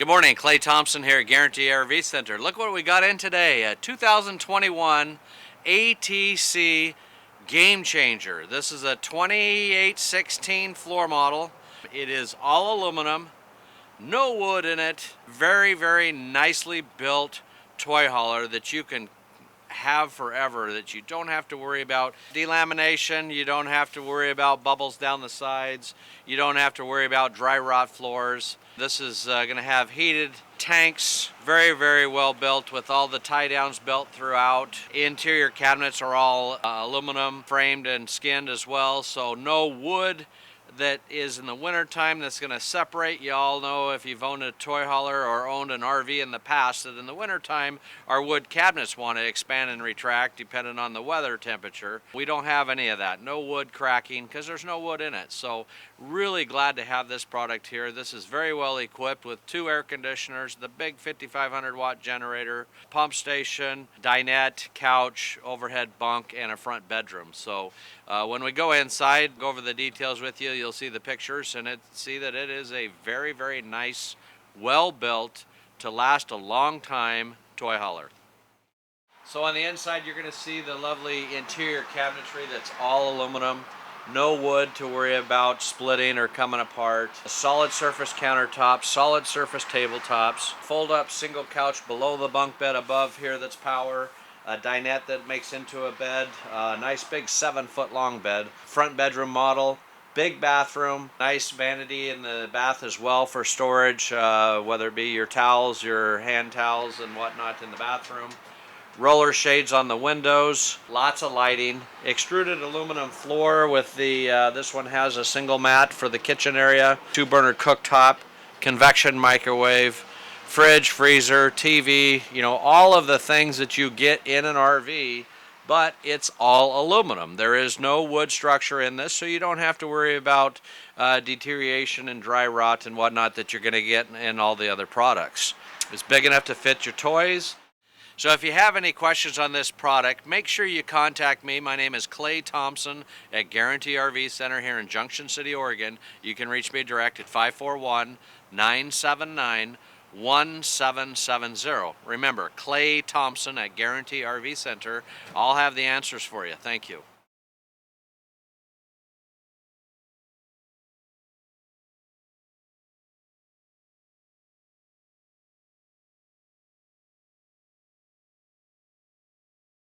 Good morning, Clay.Thompson here at Guaranty RV Center. Look what we got in today, a 2021 ATC Game Changer. This is a 2816 floor model. It is all aluminum, no wood in it, very nicely built toy hauler that you can have forever, that you don't have to worry about delamination, you don't have to worry about bubbles down the sides, you don't have to worry about dry rot floors. This is going to have heated tanks, very well built with all the tie downs built throughout. Interior cabinets are all aluminum framed and skinned as well, so no wood that is in the winter time that's going to separate. You all know, if you've owned a toy hauler or owned an RV in the past, that in the winter time our wood cabinets want to expand and retract depending on the weather temperature. We don't have any of that. No wood cracking because there's no wood in it. So really glad to have this product here. This is very well equipped with 2 air conditioners, the big 5500 watt generator, pump station, dinette, couch, overhead bunk, and a front bedroom. So when we go inside, go over the details with you, you'll see the pictures and see that it is a very nice, well built, to last a long time toy hauler. So on the inside you're going to see the lovely interior cabinetry that's all aluminum. No wood to worry about splitting or coming apart. Solid surface countertops, solid surface tabletops, fold up single couch below the bunk bed above here that's power. A dinette that makes into a bed, a nice big 7-foot long bed. Front bedroom model, big bathroom, nice vanity in the bath as well for storage, whether it be your towels, your hand towels and whatnot in the bathroom. Roller shades on the windows, lots of lighting, extruded aluminum floor with the, this one has a single mat for the kitchen area, 2-burner cooktop, convection microwave, fridge, freezer, TV, you know, all of the things that you get in an RV, but it's all aluminum. There is no wood structure in this, so you don't have to worry about deterioration and dry rot and whatnot that you're going to get in all the other products. It's big enough to fit your toys. So if you have any questions on this product, make sure you contact me. My name is Clay.Thompson at Guaranty RV Center here in Junction City, Oregon. You can reach me direct at 541-979-1770. Remember, Clay.Thompson at Guaranty RV Center. I'll have the answers for you. Thank you.